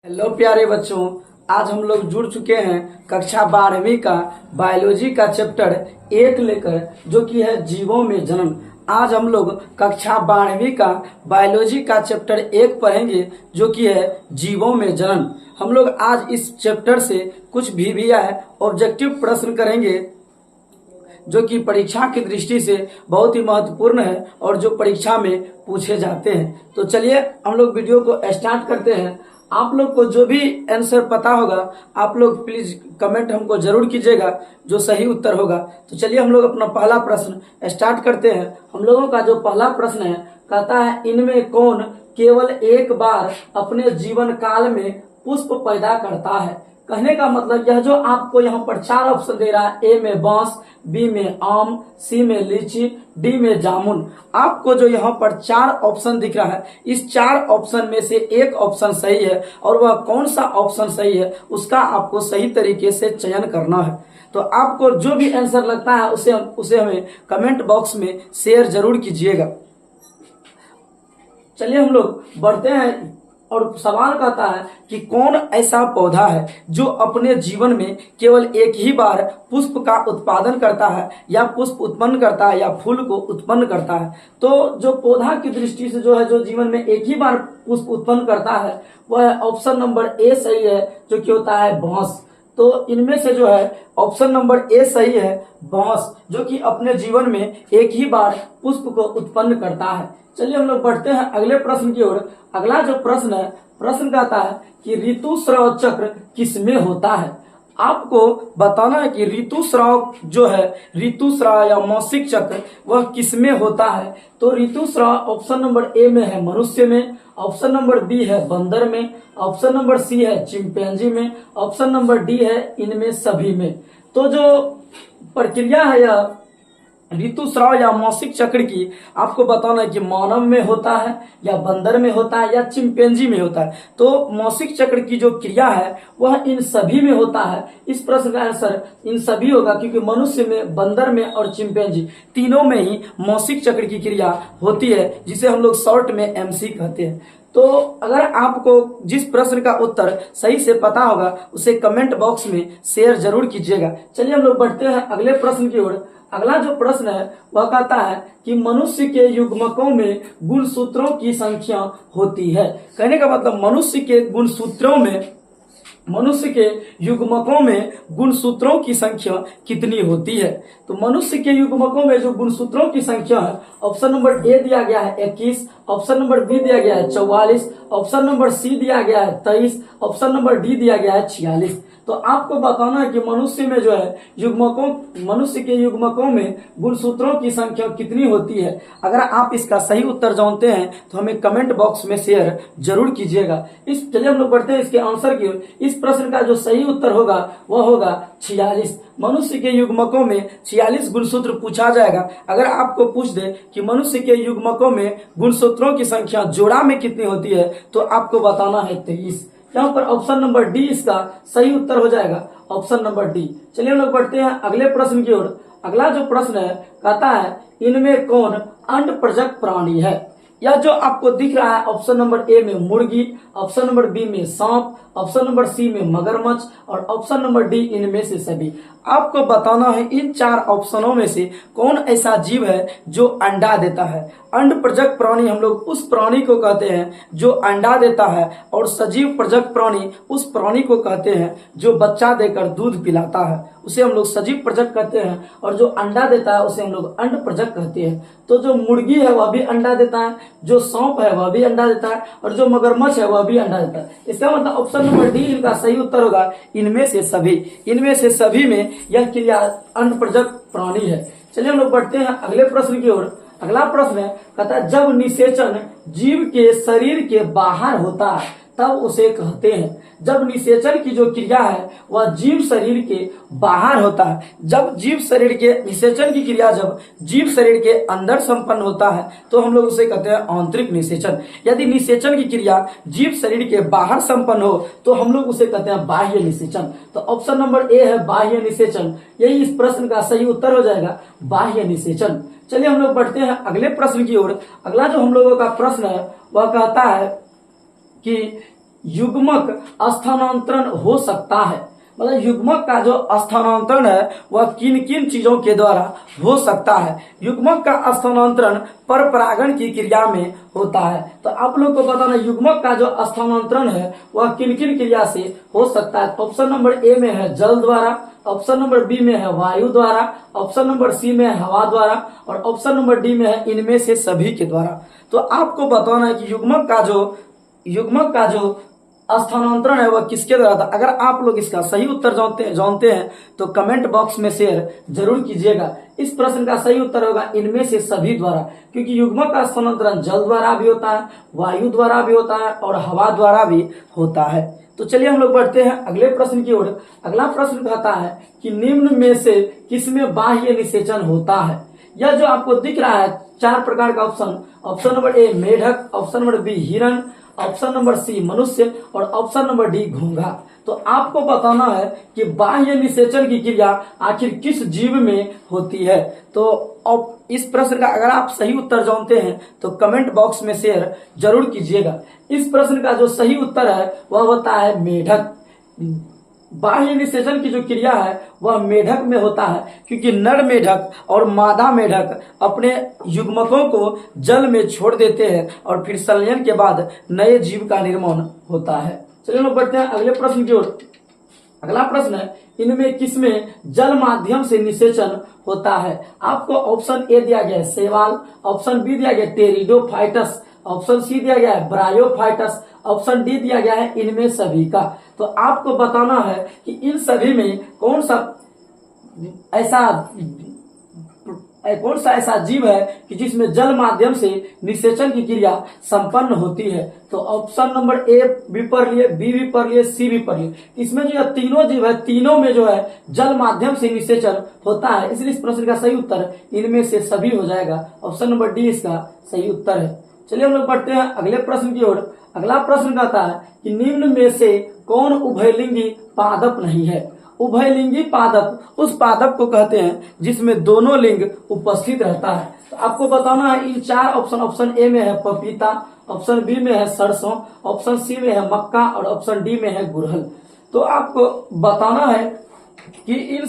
Hello प्यारे बच्चों, आज हम लोग जुड़ चुके हैं कक्षा 12वीं का बायोलॉजी का चैप्टर 1 लेकर, जो कि है जीवों में जन्म। आज हम लोग कक्षा 12वीं का बायोलॉजी का चैप्टर 1 पढ़ेंगे, जो कि है जीवों में जन्म। हम लोग आज इस चैप्टर से कुछ वीवीआई ऑब्जेक्टिव प्रश्न करेंगे, जो कि परीक्षा की दृष्टि से बहुत ही महत्वपूर्ण है और जो परीक्षा में पूछे जाते हैं। तो चलिए हम लोग वीडियो को स्टार्ट करते हैं। आप लोग को जो भी आंसर पता होगा, आप लोग प्लीज कमेंट हमको जरूर कीजिएगा जो सही उत्तर होगा। तो चलिए हम लोग अपना पहला प्रश्न स्टार्ट करते हैं। हम लोगों का जो पहला प्रश्न है, कहता है इनमें कौन केवल एक बार अपने जीवन काल में पुष्प पैदा करता है। कहने का मतलब यह जो आपको यहाँ पर 4 ऑप्शन दे रहा है, ए में बांस, बी में आम, सी में लीची, डी में जामुन। आपको जो यहाँ पर 4 ऑप्शन दिख रहा है, इस 4 ऑप्शन में से एक ऑप्शन सही है, और वह कौन सा ऑप्शन सही है उसका आपको सही तरीके से चयन करना है। तो आपको जो भी आंसर लगता है उसे हमें कमेंट बॉक्स में शेयर जरूर कीजिएगा। चलिए हम लोग बढ़ते हैं, और सवाल कहता है कि कौन ऐसा पौधा है जो अपने जीवन में केवल एक ही बार पुष्प का उत्पादन करता है, या पुष्प उत्पन्न करता है, या फूल को उत्पन्न करता है। तो जो पौधा की दृष्टि से जो है, जो जीवन में एक ही बार पुष्प उत्पन्न करता है, वह ऑप्शन नंबर ए सही है, जो कि होता है बांस। तो इनमें से जो है ऑप्शन नंबर ए सही है, बांस, जो कि अपने जीवन में एक ही बार पुष्प को उत्पन्न करता है। चलिए हम लोग बढ़ते हैं अगले प्रश्न की ओर। अगला जो प्रश्न है, प्रश्न कहता है कि ऋतुस्राव चक्र किसमें होता है। आपको बताना है कि ऋतुस्राव जो है, ऋतुस्राव या मासिक चक्र, वह किसमें होता है। तो ऋतुस्राव ऑप्शन नंबर ए में है मनुष्य में, ऑप्शन नंबर बी है बंदर में, ऑप्शन नंबर सी है चिंपैंजी में, ऑप्शन नंबर डी है इनमें सभी में। तो जो प्रक्रिया है यह ऋतुस्राव या मासिक चक्र की, आपको बताना है कि मानव में होता है, या बंदर में होता है, या चिंपैंजी में होता है। तो मासिक चक्र की जो क्रिया है वह इन सभी में होता है। इस प्रश्न का आंसर इन सभी होगा, क्योंकि मनुष्य में, बंदर में और चिंपैंजी तीनों में ही मासिक चक्र की क्रिया होती है, जिसे हम लोग शॉर्ट में एमसी कहते हैं। तो अगर आपको जिस प्रश्न का उत्तर सही से पता होगा उसे कमेंट बॉक्स में शेयर जरूर कीजिएगा। चलिए हम लोग बढ़ते हैं अगले प्रश्न की ओर। अगला जो प्रश्न है वह कहता है कि मनुष्य के युग्मकों में गुणसूत्रों की संख्या होती है। कहने का मतलब मनुष्य के गुणसूत्रों में, मनुष्य के युग्मकों में गुणसूत्रों की संख्या कितनी होती है। तो मनुष्य के युग्मकों में जो गुणसूत्रों की संख्या है, ऑप्शन नंबर ए दिया गया है 21, ऑप्शन नंबर बी दिया गया है 44, ऑप्शन नंबर सी दिया गया है 23, ऑप्शन नंबर डी दिया गया है 46। तो आपको बताना है कि मनुष्य में जो है युग्मकों, मनुष्य के युग्मकों में गुणसूत्रों की संख्या कितनी होती है। अगर आप इसका सही उत्तर जानते हैं तो हमें कमेंट बॉक्स में शेयर जरूर कीजिएगा। चलिए हम लोग बढ़ते हैं इसके आंसर की ओर। इस प्रश्न का जो सही उत्तर होगा वह होगा 46। मनुष्य के युग्मकों में 46 गुणसूत्र पूछा जाएगा। अगर आपको पूछ दे कि मनुष्य के युग्मकों में गुणसूत्रों की संख्या जोड़ा में कितनी होती है, तो आपको बताना है 23। यहाँ पर ऑप्शन नंबर डी इसका सही उत्तर हो जाएगा, ऑप्शन नंबर डी। चलिए हम लोग बढ़ते हैं अगले प्रश्न की ओर। अगला जो प्रश्न है कहता है इनमें कौन अंडप्रजक प्राणी है। यह जो आपको दिख रहा है, ऑप्शन नंबर ए में मुर्गी, ऑप्शन नंबर बी में सांप, ऑप्शन नंबर सी में मगरमच्छ, और ऑप्शन नंबर डी इनमें से सभी। आपको बताना है इन 4 ऑप्शनों में से कौन ऐसा जीव है जो अंडा देता है। अंडप्रजक प्राणी हम लोग उस प्राणी को कहते हैं जो अंडा देता है, और सजीव प्रजक प्राणी उस प्राणी को कहते हैं जो बच्चा देकर दूध पिलाता है, उसे हम लोग सजीव प्रजक कहते हैं। और जो अंडा देता है उसे हम लोग अंडप्रजक कहते हैं। तो जो मुर्गी है वह भी अंडा देता है, जो सांप है वह भी अंडा देता है, और जो मगरमच्छ है वह भी अंडा देता है। इसका मतलब ऑप्शन नंबर डी इनका सही उत्तर होगा, इनमें से सभी। इनमें से सभी में यह क्रिया अंडप्रजक प्राणी है। चलिए हम लोग बढ़ते हैं अगले प्रश्न की ओर। अगला प्रश्न है कहता है जब निषेचन जीव के शरीर के बाहर होता है तब उसे कहते हैं। जब निषेचन की जो क्रिया है वह जीव शरीर के बाहर होता है, जब जीव शरीर के निषेचन की क्रिया जब जीव शरीर के अंदर संपन्न होता है तो हम लोग उसे कहते हैं आंतरिक निषेचन। यदि निषेचन की क्रिया जीव शरीर के बाहर संपन्न हो तो हम लोग उसे कहते हैं बाह्य निषेचन। तो ऑप्शन नंबर ए है बाह्य निषेचन, यही इस प्रश्न का सही उत्तर हो जाएगा, बाह्य निषेचन। चलिए हम लोग बढ़ते हैं अगले प्रश्न की ओर। अगला जो हम लोगों का प्रश्न है वह कहता है कि युग्मक स्थानांतरण हो सकता है। मतलब युग्मक का जो स्थानांतरण है वह किन किन चीजों के द्वारा हो सकता है। युग्मक का स्थानांतरण पर परागण की क्रिया में होता है। तो आप लोग को बताना युग्मक का जो स्थानांतरण है वह किन किन क्रिया से हो सकता है। ऑप्शन नंबर ए में है जल द्वारा, ऑप्शन नंबर बी में है वायु द्वारा, ऑप्शन नंबर सी में है हवा द्वारा और ऑप्शन नंबर डी में है इनमें से सभी के द्वारा। तो आपको बताना है कि युग्मक का जो स्थानांतरण है वह किसके द्वारा था। अगर आप लोग इसका सही उत्तर जानते हैं तो कमेंट बॉक्स में शेयर जरूर कीजिएगा। इस प्रश्न का सही उत्तर होगा इनमें से सभी द्वारा, क्योंकि युग्मक का स्थानांतरण जल द्वारा भी होता है, वायु द्वारा भी होता है और हवा द्वारा भी होता है। तो चलिए हम लोग बढ़ते हैं अगले प्रश्न की ओर। अगला प्रश्न कहता है कि निम्न में से किसमें बाह्य निषेचन होता है। यह जो आपको दिख रहा है 4 प्रकार का ऑप्शन नंबर ए मेढक, ऑप्शन नंबर बी हिरण, ऑप्शन नंबर सी मनुष्य और ऑप्शन नंबर डी घोंघा। तो आपको बताना है कि बाह्य निषेचन की क्रिया आखिर किस जीव में होती है। तो अब इस प्रश्न का अगर आप सही उत्तर जानते हैं तो कमेंट बॉक्स में शेयर जरूर कीजिएगा। इस प्रश्न का जो सही उत्तर है वह होता है मेढक। बाह्य निषेचन की जो क्रिया है वह मेढक में होता है, क्योंकि नर मेढक और मादा मेढक अपने युग्मकों को जल में छोड़ देते हैं और फिर संलयन के बाद नए जीव का निर्माण होता है। चलिए लोग बढ़ते हैं अगले प्रश्न की ओर। अगला प्रश्न है इनमें किसमें जल माध्यम से निषेचन होता है। आपको ऑप्शन ए दिया गया है शैवाल, ऑप्शन बी दिया गया टेरिडोफाइटस, ऑप्शन सी दिया गया है ब्रायोफाइटस, ऑप्शन डी दिया गया है इनमें सभी का। तो आपको बताना है कि इन सभी में कौन सा ऐसा जीव है कि जिसमें जल माध्यम से निषेचन की क्रिया संपन्न होती है। तो ऑप्शन नंबर ए भी पढ़ लिए, बी भी पढ़ लिए, सी भी पढ़ लिए। इसमें जो तीनों जीव है तीनों में जो है जल माध्यम से निषेचन होता है, इसलिए इस प्रश्न का सही उत्तर इनमें से सभी हो जाएगा। ऑप्शन नंबर डी इसका सही उत्तर है। चलिए हम लोग बढ़ते हैं अगले प्रश्न की ओर। अगला प्रश्न कहता है कि निम्न में से कौन उभयलिंगी पादप नहीं है। उभयलिंगी पादप उस पादप को कहते हैं जिसमें दोनों लिंग उपस्थित रहता है। तो आपको बताना है इन 4 ऑप्शन ए में है पपीता, ऑप्शन बी में है सरसों, ऑप्शन सी में है मक्का और ऑप्शन डी में है गुड़हल। तो आपको बताना है कि इन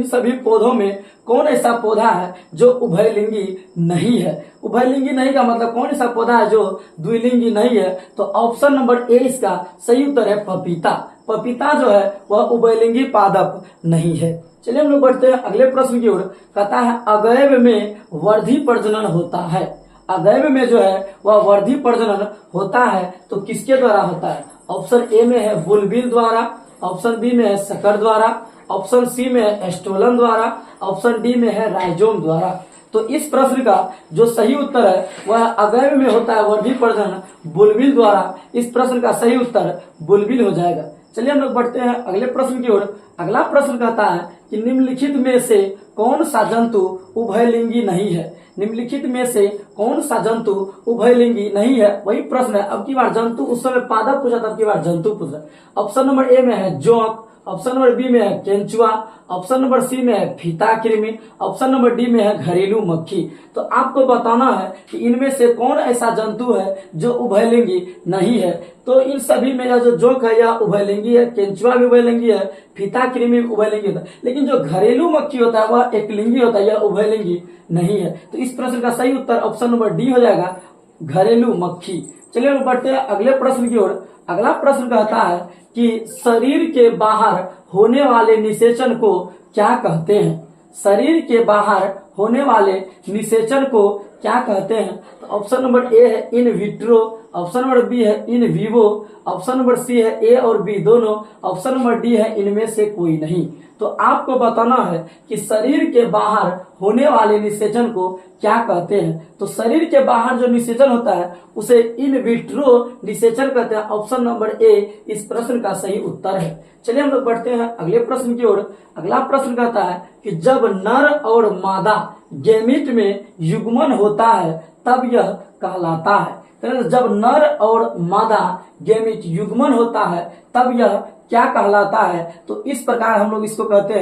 सभी पौधों में कौन ऐसा पौधा है जो उभयलिंगी नहीं है। उभयलिंगी नहीं का मतलब कौन ऐसा पौधा है जो द्विलिंगी नहीं है। तो ऑप्शन नंबर ए इसका सही उत्तर है पपीता। पपीता जो है वह उभयलिंगी पादप नहीं है। चलिए हम लोग बढ़ते हैं अगले प्रश्न की ओर। कहता है अगैव में वर्धी प्रजनन होता है। अगैव में जो है वह वर्धी प्रजनन होता है तो किसके द्वारा होता है। ऑप्शन ए में है बुलबिल द्वारा, ऑप्शन बी में है शकर द्वारा, ऑप्शन सी में है एस्टोलन द्वारा, ऑप्शन डी में है राइजोम द्वारा। तो इस प्रश्न का जो सही उत्तर है वह अगैव में होता है वर्धी प्रजनन बुलबिल द्वारा। इस प्रश्न का सही उत्तर बुलबिल हो जाएगा। चलिए हम लोग बढ़ते हैं अगले प्रश्न की ओर। अगला प्रश्न कहता है कि निम्नलिखित में से कौन सा जंतु उभयलिंगी नहीं है। निम्नलिखित में से कौन सा जंतु उभयलिंगी नहीं है, वही प्रश्न है। अब की बार जंतु उस समय पादप पूछा था, अब की बार जंतु पूछ रहा। ऑप्शन नंबर ए में है जोंक, ऑप्शन नंबर बी में है केंचुआ, ऑप्शन नंबर सी में है फीता कृमि, ऑप्शन नंबर डी में है घरेलू मक्खी। तो आपको बताना है कि इनमें से कौन ऐसा जंतु है जो उभयलिंगी नहीं है। तो इन सभी में जो जोंक है यह उभयलिंगी है, केंचुआ भी उभयलिंगी है, फीता कृमि उभयलिंगी होता है, लेकिन जो घरेलू मक्खी होता है वह एकलिंगी होता है, यह उभयलिंगी नहीं है। तो इस प्रश्न का सही उत्तर ऑप्शन नंबर डी हो जाएगा घरेलू मक्खी। चलिए हम बढ़ते हैं अगले प्रश्न की ओर। अगला प्रश्न कहता है कि शरीर के बाहर होने वाले निषेचन को क्या कहते हैं। शरीर के बाहर होने वाले निषेचन को क्या कहते हैं। तो ऑप्शन नंबर ए है in vitro, option number B है in vivo, option number C है ए और बी दोनों, ऑप्शन नंबर डी है इनमें से कोई नहीं। तो आपको बताना है कि शरीर के बाहर होने वाले निषेचन को क्या कहते हैं। तो शरीर के बाहर जो निषेचन होता है उसे इन विट्रो निषेचन कहते हैं। ऑप्शन नंबर ए इस प्रश्न का सही उत्तर है। चलिए हम लोग बढ़ते हैं अगले प्रश्न की ओर। अगला प्रश्न कहता है कि जब नर और मादा गैमीट में युग्मन होता है तब यह कहलाता है। जब नर और मादा गैमीट युग्मन होता है तब यह क्या कहलाता है। तो इस प्रकार हम लोग इसको कहते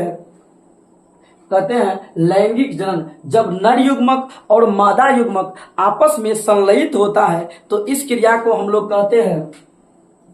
हैं लैंगिक जनन। जब नर युग्मक और मादा युग्मक आपस में संलयित होता है तो इस क्रिया को हम लोग कहते हैं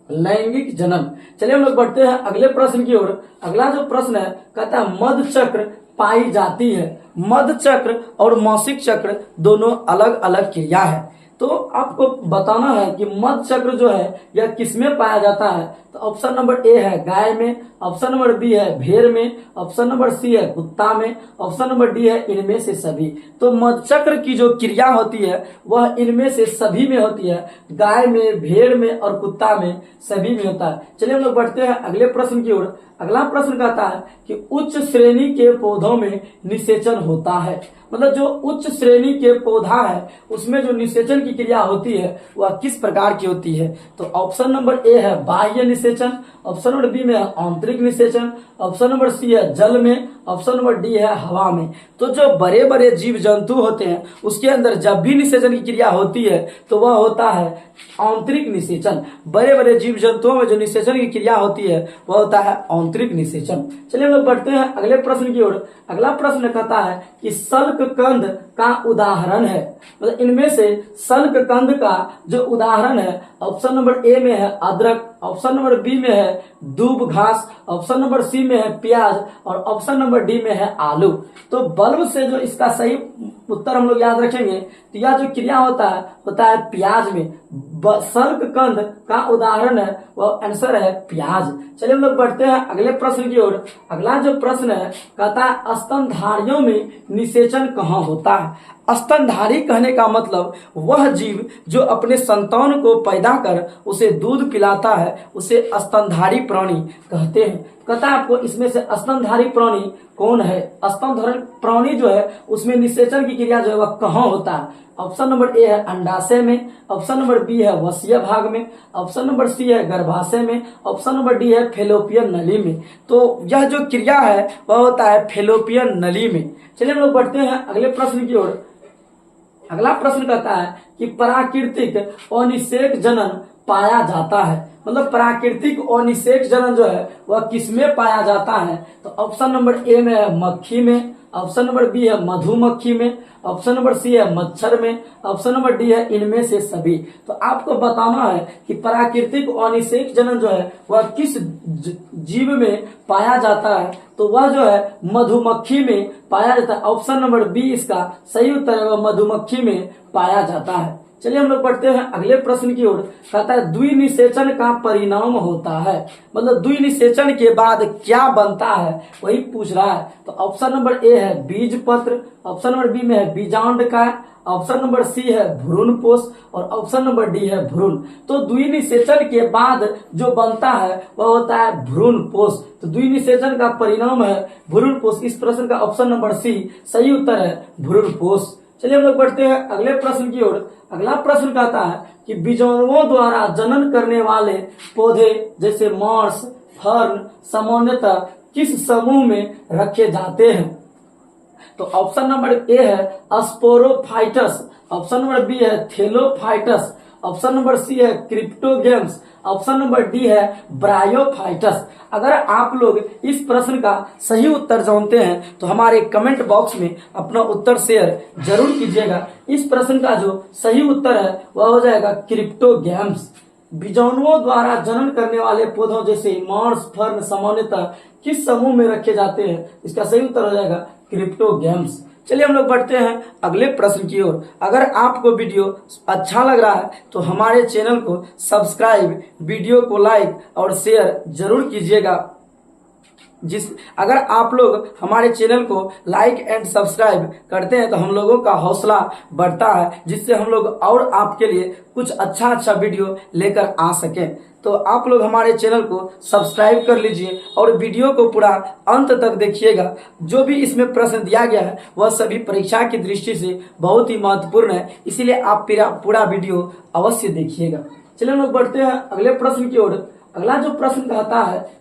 लैंगिक जन्म। चलिए हम लोग बढ़ते हैं अगले प्रश्न की ओर। अगला जो प्रश्न है कहता है मध चक्र पाई जाती है। मध चक्र और मौसिक चक्र दोनों अलग अलग क्रिया है। तो आपको बताना है कि मध चक्र जो है यह किसमें पाया जाता है। तो ऑप्शन नंबर ए है गाय में, ऑप्शन नंबर बी है भेड़ में, ऑप्शन नंबर सी है कुत्ता में, ऑप्शन नंबर डी है इनमें से सभी। तो मध चक्र की जो क्रिया होती है वह इनमें से सभी में होती है, गाय में, भेड़ में और कुत्ता में, सभी में होता है। चलिए हम लोग बढ़ते हैं अगले प्रश्न की ओर। अगला प्रश्न कहता है कि उच्च श्रेणी के पौधों में निषेचन होता है। मतलब जो उच्च श्रेणी के पौधा है उसमें जो निषेचन की क्रिया होती है वह किस प्रकार की होती है। तो ऑप्शन नंबर ए है बाह्य निषेचन, ऑप्शन नंबर बी में है आंतरिक निषेचन, ऑप्शन नंबर सी है जल में, ऑप्शन नंबर डी है हवा में। तो जो बड़े बड़े जीव जंतु होते हैं उसके अंदर जब भी निषेचन की क्रिया होती है तो वह होता है आंतरिक निषेचन। बड़े बड़े जीव जंतुओं में जो निषेचन की क्रिया होती है वह होता है आंतरिक निषेचन। चलिए हम लोग बढ़ते हैं अगले प्रश्न की ओर। अगला प्रश्न कहता है कि सल्क कंद का उदाहरण है। मतलब इनमें से सल्क कंद का जो उदाहरण है ऑप्शन नंबर ए में है अदरक, ऑप्शन नंबर बी में है दूब घास, ऑप्शन नंबर सी में है प्याज और ऑप्शन नंबर डी में है आलू। तो बल्ब से जो इसका सही उत्तर हम लोग याद रखेंगे तो यह जो क्रिया होता है प्याज में। सल्क कंद का उदाहरण है वह आंसर है प्याज। चलिए हम लोग बढ़ते हैं अगले प्रश्न की ओर। अगला जो प्रश्न है कहता है स्तनधारियों में निषेचन कहाँ होता है। स्तनधारी कहने का मतलब वह जीव जो अपने संतान को पैदा कर उसे दूध पिलाता है उसे स्तनधारी प्राणी कहते हैं। कहता है आपको इसमें से स्तनधारी प्राणी कौन है। स्तनधारी प्राणी जो है उसमें निषेचन की क्रिया जो है वह कहाँ होता है। ऑप्शन नंबर ए है अंडाशय में, ऑप्शन नंबर बी है वसीय भाग में, ऑप्शन नंबर सी है गर्भाशय में, ऑप्शन नंबर डी है फेलोपियन नली में। तो यह जो क्रिया है वह होता है फेलोपियन नली में। चलिए हम लोग बढ़ते हैं अगले प्रश्न की ओर। अगला प्रश्न कहता है कि प्राकृतिक अनिषेक जनन पाया जाता है। मतलब प्राकृतिक अनिषेक जनन जो है वह किसमें पाया जाता है। तो ऑप्शन नंबर ए में है मक्खी में, ऑप्शन नंबर बी है मधुमक्खी में, ऑप्शन नंबर सी है मच्छर में, ऑप्शन नंबर डी है इनमें से सभी। तो आपको बताना है कि प्राकृतिक अनिषेक जनन जो है वह किस जीव में पाया जाता है। तो वह जो है मधुमक्खी में पाया जाता है। ऑप्शन नंबर बी इसका सही उत्तर है, वह मधुमक्खी में पाया जाता है। चलिए हम लोग पढ़ते हैं अगले प्रश्न की ओर। कहता है द्विनिषेचन का परिणाम होता है। मतलब द्विनिषेचन के बाद क्या बनता है वही पूछ रहा है। तो ऑप्शन नंबर ए है बीज पत्र, ऑप्शन नंबर बी में है बीजांडकाय, ऑप्शन नंबर सी है भ्रूण पोष और ऑप्शन नंबर डी है भ्रूण। तो द्विनिषेचन के बाद जो बनता है वह होता है भ्रूण पोष। तो द्विनिषेचन का परिणाम है भ्रूण पोष। इस प्रश्न का ऑप्शन नंबर सी सही उत्तर है भ्रूण पोष। चलिए हम लोग बढ़ते हैं अगले प्रश्न की ओर। अगला प्रश्न कहता है कि बीजाणुओं द्वारा जनन करने वाले पौधे जैसे मार्स, फर्न सामान्यतः किस समूह में रखे जाते हैं। तो ऑप्शन नंबर ए है स्पोरोफाइटस, ऑप्शन नंबर बी है थेलोफाइटस, ऑप्शन नंबर सी है क्रिप्टोगेम्स, ऑप्शन नंबर डी है ब्रायोफाइटस। अगर आप लोग इस प्रश्न का सही उत्तर जानते हैं तो हमारे कमेंट बॉक्स में अपना उत्तर शेयर जरूर कीजिएगा। इस प्रश्न का जो सही उत्तर है वह हो जाएगा क्रिप्टोगेम्स। बीजाणुओं द्वारा जनन करने वाले पौधों जैसे मार्स, फर्न सामान्यतः किस समूह में रखे जाते हैं। इसका सही उत्तर हो जाएगा क्रिप्टोगेम्स। चलिए हम लोग बढ़ते हैं अगले प्रश्न की ओर। अगर आपको वीडियो अच्छा लग रहा है तो हमारे चैनल को सब्सक्राइब, वीडियो को लाइक और शेयर जरूर कीजिएगा। अगर आप लोग हमारे चैनल को लाइक एंड सब्सक्राइब करते हैं तो हम लोगों का हौसला बढ़ता है, जिससे हम लोग और आपके लिए कुछ अच्छा वीडियो लेकर आ सकें। तो आप लोग हमारे चैनल को सब्सक्राइब कर लीजिए और वीडियो को पूरा अंत तक देखिएगा। जो भी इसमें प्रश्न दिया गया है वह सभी परीक्षा की दृष्टि से बहुत ही महत्वपूर्ण है, इसीलिए आप पूरा वीडियो अवश्य देखिएगा। चलिए हम लोग बढ़ते हैं अगले प्रश्न की ओर। अगला जो प्रश्न कहता है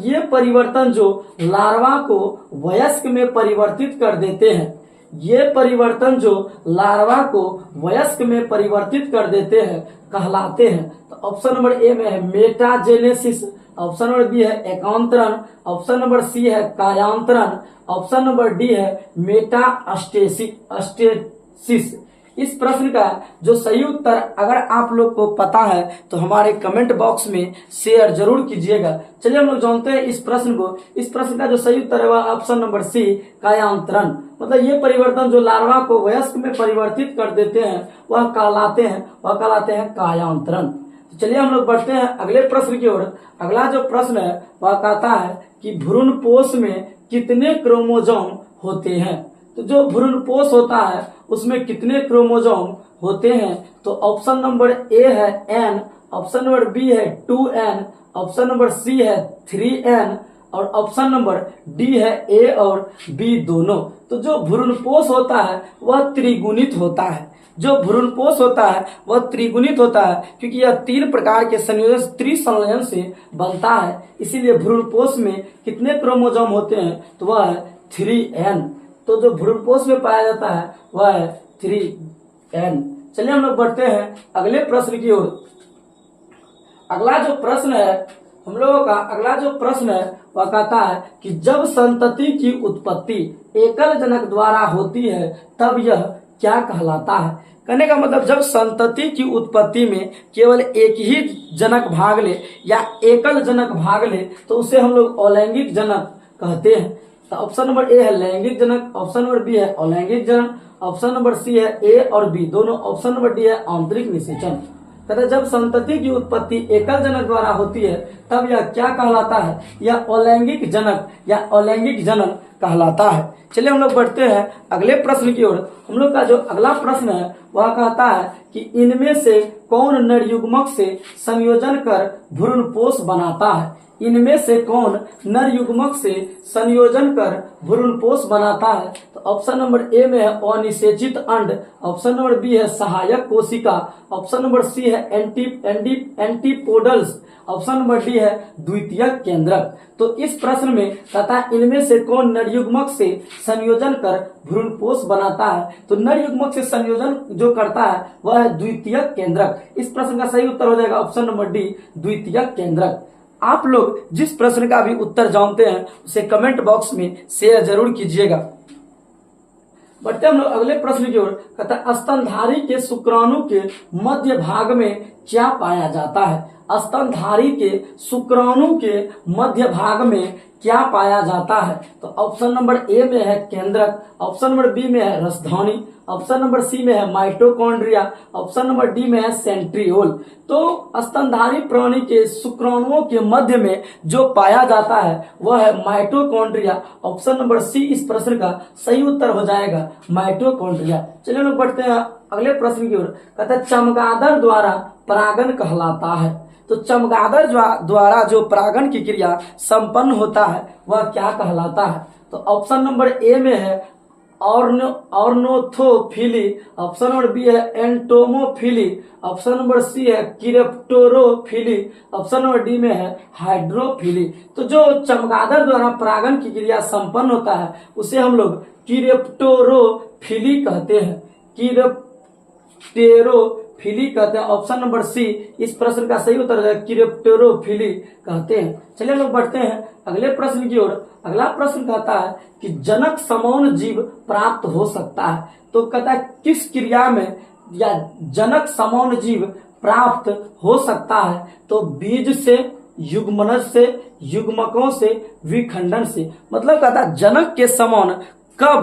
ये परिवर्तन जो लार्वा को वयस्क में परिवर्तित कर देते हैं, ये परिवर्तन जो लार्वा को वयस्क में परिवर्तित कर देते हैं कहलाते हैं। तो ऑप्शन नंबर ए में है मेटाजेनेसिस, ऑप्शन नंबर बी है एकांतरण, ऑप्शन नंबर सी है कायांतरण, ऑप्शन नंबर डी है मेटास्टेसिस। इस प्रश्न का जो सही उत्तर अगर आप लोग को पता है तो हमारे कमेंट बॉक्स में शेयर जरूर कीजिएगा। चलिए हम लोग जानते हैं इस प्रश्न को। इस प्रश्न का जो सही उत्तर है वह ऑप्शन नंबर सी, कायांतरण। मतलब ये परिवर्तन जो लार्वा को वयस्क में परिवर्तित कर देते हैं वह कहलाते हैं कायांतरण। तो चलिए हम लोग बढ़ते हैं अगले प्रश्न की ओर। अगला जो प्रश्न है वह कहता है कि भ्रूणपोष में कितने क्रोमोसोम होते हैं। तो जो भ्रूणपोष होता है उसमें कितने क्रोमोसोम होते हैं। तो ऑप्शन नंबर ए है n, ऑप्शन नंबर बी है 2n, ऑप्शन नंबर सी है 3n और ऑप्शन नंबर डी है ए और बी दोनों। तो जो भ्रूणपोष होता है वह त्रिगुणित होता है। जो भ्रूणपोष होता है वह त्रिगुणित होता है क्योंकि यह 3 प्रकार के संयोजन त्रिसंयोजन से बनता है। इसीलिए भ्रूणपोष में कितने क्रोमोसोम होते हैं तो वह है 3n। तो जो भ्रूणपोष में पाया जाता है वह है 3n। चलिए हम लोग बढ़ते हैं अगले प्रश्न की ओर। अगला जो प्रश्न है हम लोगों का वह कहता है कि जब संतति की उत्पत्ति एकल जनक द्वारा होती है तब यह क्या कहलाता है। कहने का मतलब जब संतति की उत्पत्ति में केवल एक ही जनक भाग ले या एकल जनक भाग ले तो उसे हम लोग अलैंगिक जनक कहते हैं। तो ऑप्शन नंबर ए है लैंगिक जनक, ऑप्शन नंबर बी है अलैंगिक जनक, ऑप्शन नंबर सी है ए और बी दोनों, ऑप्शन नंबर डी है आंतरिक निषेचन। कहते जब संतति की उत्पत्ति एकल जनक द्वारा होती है तब यह क्या कहलाता है, यह अलैंगिक जनक या अलैंगिक जनन कहलाता है। चलिए हम लोग बढ़ते हैं अगले प्रश्न की ओर। हम लोग का जो अगला प्रश्न है वह कहता है कि इनमें से कौन नर युग्मक से संयोजन कर भ्रूणपोष बनाता है। इनमें से कौन नर युग्मक से संयोजन कर भ्रूणपोष बनाता है। तो ऑप्शन नंबर ए में है अनिषेचित अंड, ऑप्शन नंबर बी है सहायक कोशिका, ऑप्शन नंबर सी है एंटीपोडल्स, ऑप्शन नंबर डी है द्वितीयक केंद्रक। तो इस प्रश्न में कहता है इनमें से कौन नर युग्मक से संयोजन कर भ्रूणपोष बनाता है। तो नर युग्मक से संयोजन जो करता है वह है द्वितीयक केंद्रक। इस प्रश्न का सही उत्तर हो जाएगा ऑप्शन नंबर डी, द्वितीयक केंद्रक। आप लोग जिस प्रश्न का भी उत्तर जानते हैं उसे कमेंट बॉक्स में शेयर जरूर कीजिएगा। बढ़ते हम लोग अगले प्रश्न की ओर। कहता है स्तनधारी के शुक्राणु के मध्य भाग में क्या पाया जाता है। स्तनधारी के शुक्राणु के मध्य भाग में क्या पाया जाता है। तो ऑप्शन नंबर ए में है केंद्रक, ऑप्शन नंबर बी में है रसधानी, ऑप्शन नंबर सी में है माइटोकॉन्ड्रिया, ऑप्शन नंबर डी में है सेंट्रियोल। तो स्तनधारी प्राणी के शुक्राणुओं के मध्य में जो पाया जाता है वह है माइटोकॉन्ड्रिया। ऑप्शन नंबर सी इस प्रश्न का सही उत्तर हो जाएगा, माइटोकॉन्ड्रिया। चलिए लोग बढ़ते हैं अगले प्रश्न की ओर। कहता है चमगादड़ द्वारा परागण कहलाता है। तो चमगादड़ द्वारा जो परागण की क्रिया संपन्न होता है वह क्या कहलाता है। तो ऑप्शन नंबर ए में है ऑर्नोथोफिली, ऑप्शन नंबर बी है एंटोमोफिली, ऑप्शन नंबर सी है किरेप्टोरोफिली, ऑप्शन नंबर डी में है हाइड्रोफिली। तो जो चमगादड़ द्वारा परागण की क्रिया संपन्न होता है उसे हम लोग किरेप्टोरोफिली कहते हैं, किरेप्टेरोफिली कहते हैं। ऑप्शन नंबर सी इस प्रश्न का सही उत्तर है, किरेप्टेरोफिली कहते हैं। चलिए लोग बढ़ते हैं अगले प्रश्न की ओर। अगला प्रश्न कहता है कि जनक समौन जीव प्राप्त हो सकता है। तो कहता है किस क्रिया में या जनक समौन जीव प्राप्त हो सकता है। तो बीज से, युग्मनज से, युग्मकों से, विखंडन से। मतलब कहता है जनक के समान कब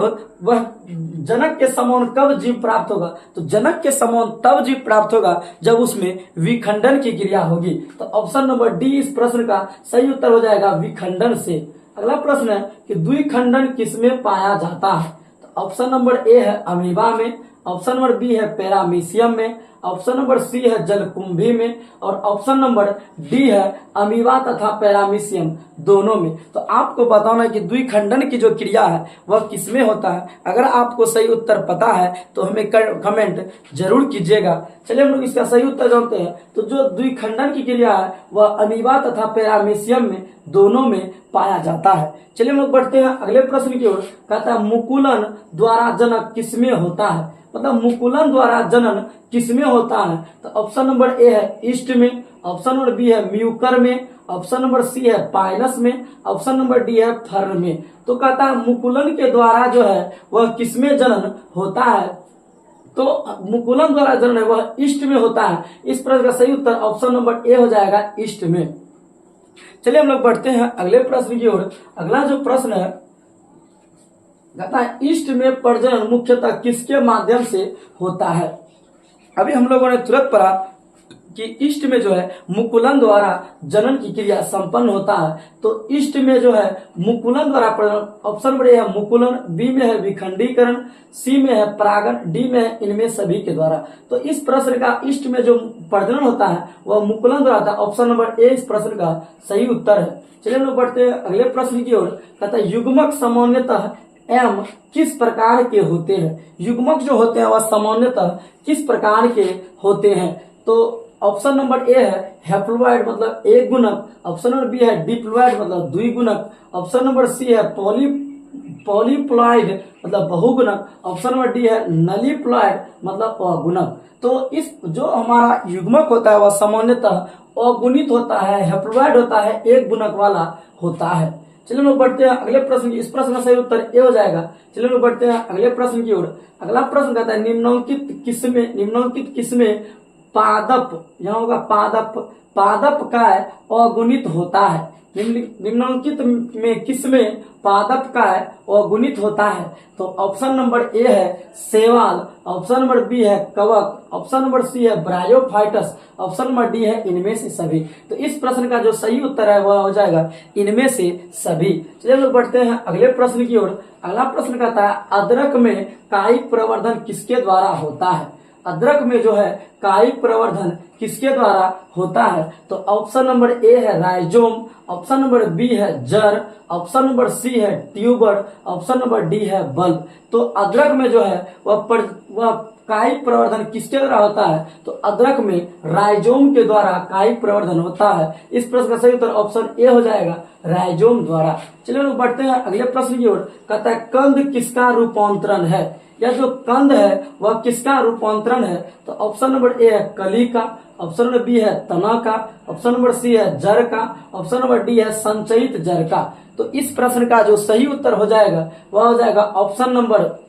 जीव प्राप्त होगा। तो जनक के समान तब जीव प्राप्त होगा जब उसमें विखंडन की क्रिया होगी। तो ऑप्शन नंबर डी इस प्रश्न का सही उत्तर हो जाएगा, विखंडन से। अगला प्रश्न है कि द्विखंडन किसमें पाया जाता है। तो ऑप्शन नंबर ए है अमीबा में, ऑप्शन नंबर बी है पैरामीशियम में, ऑप्शन नंबर सी है जलकुंभी में और ऑप्शन नंबर डी है अमीबा तथा पैरामीशियम दोनों में। तो आपको बताना है कि द्विखंडन की जो क्रिया है वह किसमें होता है। अगर आपको सही उत्तर पता है तो हमें कमेंट जरूर कीजिएगा। चलिए हम लोग इसका सही उत्तर जानते हैं। तो जो द्विखंडन की क्रिया है वह अमीबा तथा पैरामीशियम में दोनों में पाया जाता है। चलिए हम लोग बढ़ते हैं अगले प्रश्न की ओर। कहता है मुकुलन द्वारा जनक किसमें होता है। मतलब मुकुलन द्वारा जनन किसमें होता है। तो ऑप्शन नंबर ए है ईस्ट में, ऑप्शन नंबर बी है म्यूकर में, ऑप्शन नंबर सी है पाइलस में, ऑप्शन नंबर डी है फर्न में। तो कहता है मुकुलन के द्वारा जो है वह किसमें जनन होता है। तो मुकुलन द्वारा जनन है वह ईस्ट में होता है। इस प्रश्न का सही उत्तर ऑप्शन नंबर ए हो जाएगा, ईस्ट में। चलिए हम लोग बढ़ते हैं अगले प्रश्न की ओर। अगला जो प्रश्न है कहता है ईस्ट में प्रजनन मुख्यतः किसके माध्यम से होता है। अभी हम लोगों ने तुरंत पढ़ा कि ईस्ट में जो है मुकुलन द्वारा जनन की क्रिया संपन्न होता है। तो ईस्ट में जो है मुकुलन द्वारा प्रजनन, ऑप्शन नंबर ए है मुकुलन, बी में है विखंडीकरण, सी में है परागण, डी में है इनमें सभी के द्वारा। तो इस प्रश्न का ईस्ट में जो प्रजनन होता है वह मुकुलन द्वारा होता है। ऑप्शन नंबर ए इस प्रश्न का सही उत्तर है। चलिए हम लोग बढ़ते हैं अगले प्रश्न की ओर। कहता है युग्मक सामान्यतः एम किस प्रकार के होते हैं। युग्मक जो होते हैं वह सामान्यतः किस प्रकार के होते हैं। तो ऑप्शन नंबर ए है हैप्लोइड मतलब एक गुणक, ऑप्शन नंबर बी है डिप्लॉइड मतलब द्विगुणक, ऑप्शन नंबर सी है पॉलीप्लॉइड मतलब बहुगुणक, ऑप्शन नंबर डी है नलीप्लॉइड मतलब अगुणक। तो इस जो हमारा युग्मक होता है वह सामान्यतः अगुणित होता है, हैप्लोइड होता है, एक गुणक वाला होता है। चलिए लोग बढ़ते हैं अगले प्रश्न की। इस प्रश्न का सही उत्तर ए हो जाएगा। चलिए लोग बढ़ते हैं अगले प्रश्न की ओर। अगला प्रश्न कहता है निम्नलिखित किसमें पादप, यहाँ होगा पादप का अगुणित होता है। निम्नलिखित में किसमें पादप का अगुणित होता है। तो ऑप्शन नंबर ए है शैवाल, ऑप्शन नंबर बी है कवक, ऑप्शन नंबर सी है ब्रायोफाइटस, ऑप्शन नंबर डी है इनमें से सभी। तो इस प्रश्न का जो सही उत्तर है वह हो जाएगा इनमें से सभी। चलिए लोग बढ़ते हैं अगले प्रश्न की ओर। अगला प्रश्न कहता है अदरक में कायिक प्रवर्धन किसके द्वारा होता है। अदरक में जो है कायिक प्रवर्धन किसके द्वारा होता है। तो ऑप्शन नंबर ए है राइजोम, ऑप्शन नंबर बी है जड़, ऑप्शन नंबर सी है ट्यूबर, ऑप्शन नंबर डी है बल्ब। तो अदरक में जो है वह कायिक प्रवर्धन किसके द्वारा होता है। तो अदरक में राइजोम के द्वारा कायिक प्रवर्धन होता है। इस प्रश्न का सही उत्तर ऑप्शन ए हो जाएगा, राइजोम द्वारा। चलिए लोग बढ़ते हैं अगले प्रश्न की ओर। कहता है कंद किसका रूपांतरण है। यह जो कंद है वह किसका रूपांतरण है। तो ऑप्शन नंबर ए है कली का, ऑप्शन नंबर बी है तना का, ऑप्शन नंबर सी है जड़ का, ऑप्शन नंबर डी है संचयित जड़ का। तो इस प्रश्न का जो सही उत्तर हो जाएगा वह हो जाएगा ऑप्शन नंबर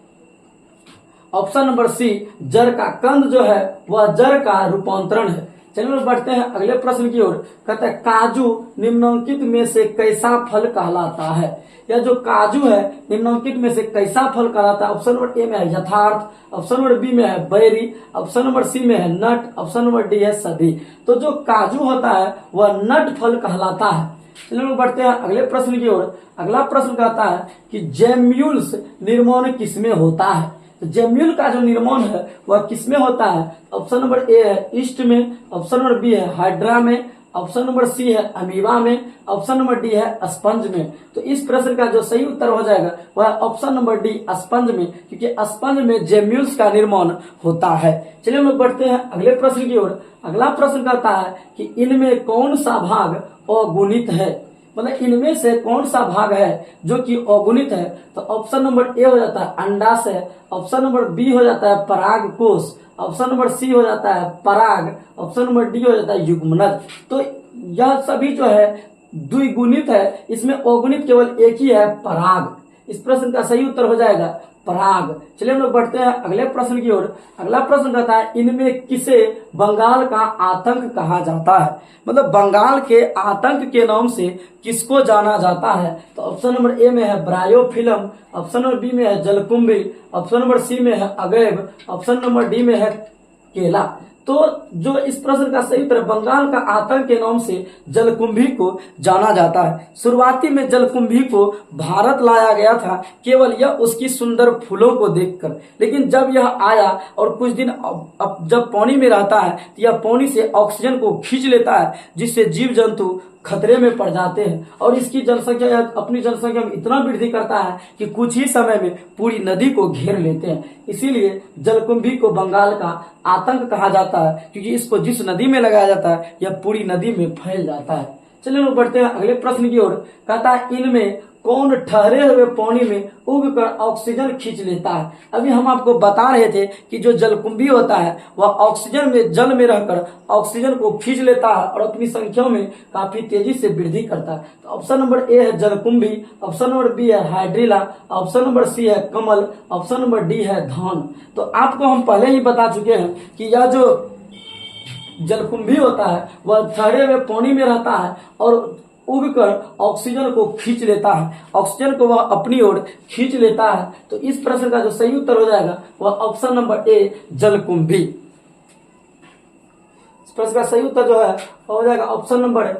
सी जड़ का। कंद जो है वह जड़ का रूपांतरण है। चलिए बढ़ते हैं अगले प्रश्न की ओर। कहता है काजू निम्नलिखित में से कैसा फल कहलाता है। यह जो काजू है निम्नलिखित में से कैसा फल कहलाता है। ऑप्शन नंबर ए में है यथार्थ, ऑप्शन नंबर बी में है बैरी, ऑप्शन नंबर सी में है नट, ऑप्शन नंबर डी है सभी। तो जो काजू होता है वह नट फल कहलाता है। चलिए लोग बढ़ते हैं अगले प्रश्न की ओर। अगला प्रश्न कहता है कि जेम्यूल्स निर्माण किसमें होता है। तो जेम्यूल का जो निर्माण है वह किसमें होता है। ऑप्शन नंबर ए है ईस्ट में, ऑप्शन नंबर बी है हाइड्रा में, ऑप्शन नंबर सी है अमीबा में, ऑप्शन नंबर डी है स्पंज में। तो इस प्रश्न का जो सही उत्तर हो जाएगा वह ऑप्शन नंबर डी स्पंज में, क्योंकि स्पंज में जेम्यूल्स का निर्माण होता है। चलिए हम लोग बढ़ते हैं अगले प्रश्न की ओर। अगला प्रश्न कहता है कि इनमें कौन सा भाग अगुणित है। मतलब इनमें से कौन सा भाग है जो कि अगुणित है। तो ऑप्शन नंबर ए हो जाता है अंडाशय, ऑप्शन नंबर बी हो जाता है पराग कोश, ऑप्शन नंबर सी हो जाता है पराग, ऑप्शन नंबर डी हो जाता है युग्मनज। तो यह सभी जो है द्विगुणित है, इसमें अगुणित केवल एक ही है पराग। इस प्रश्न का सही उत्तर हो जाएगा पराग। चलिए हम लोग बढ़ते हैं अगले प्रश्न की ओर। अगला प्रश्न कहता है इनमें किसे बंगाल का आतंक कहा जाता है। मतलब बंगाल के आतंक के नाम से किसको जाना जाता है। तो ऑप्शन नंबर ए में है ब्रायोफिल्म, ऑप्शन नंबर बी में है जलकुंभी, ऑप्शन नंबर सी में है अगैब, ऑप्शन नंबर डी में है केला। तो जो इस प्रश्न का सही उत्तर बंगाल का आतंक के नाम से जलकुंभी को जाना जाता है। शुरुआती में जलकुंभी को भारत लाया गया था केवल यह उसकी सुंदर फूलों को देखकर, लेकिन जब यह आया और कुछ दिन जब पानी में रहता है तो यह पानी से ऑक्सीजन को खींच लेता है, जिससे जीव जंतु खतरे में पड़ जाते हैं और इसकी जनसंख्या अपनी जनसंख्या में इतना वृद्धि करता है कि कुछ ही समय में पूरी नदी को घेर लेते हैं। इसीलिए जलकुंभी को बंगाल का आतंक कहा जाता है, क्योंकि इसको जिस नदी में लगाया जाता है यह पूरी नदी में फैल जाता है। चलिए लोग बढ़ते हैं अगले प्रश्न की ओर। कहता है इनमें कौन ठहरे हुए पानी में उगकर ऑक्सीजन खींच लेता है। अभी हम आपको बता रहे थे कि जो जलकुंभी होता है वह ऑक्सीजन में जल में रहकर ऑक्सीजन को खींच लेता है और अपनी संख्या में काफी तेजी से वृद्धि करता है। तो ऑप्शन नंबर ए है जलकुंभी, ऑप्शन नंबर बी है हाइड्रिला, ऑप्शन नंबर सी है कमल, ऑप्शन नंबर डी है धान। तो आपको हम पहले ही बता चुके हैं कि यह जो जलकुंभी होता है वह ठहरे हुए पानी में रहता है और उगकर ऑक्सीजन को खींच लेता है, ऑक्सीजन को वह अपनी ओर खींच लेता है। तो इस प्रश्न का जो सही उत्तर हो जाएगा वह ऑप्शन नंबर ए जलकुंभी। इस प्रश्न का सही उत्तर जो है हो जाएगा ऑप्शन नंबर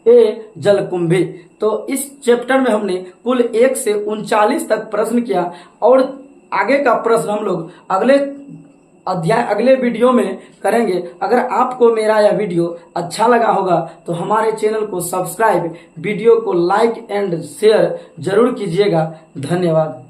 ए जलकुंभी। तो इस चैप्टर में हमने कुल 1 से 39 तक प्रश्न किया और आगे का प्रश्न हम लोग अगले अध्याय अगले वीडियो में करेंगे। अगर आपको मेरा यह वीडियो अच्छा लगा होगा तो हमारे चैनल को सब्सक्राइब, वीडियो को लाइक एंड शेयर जरूर कीजिएगा। धन्यवाद।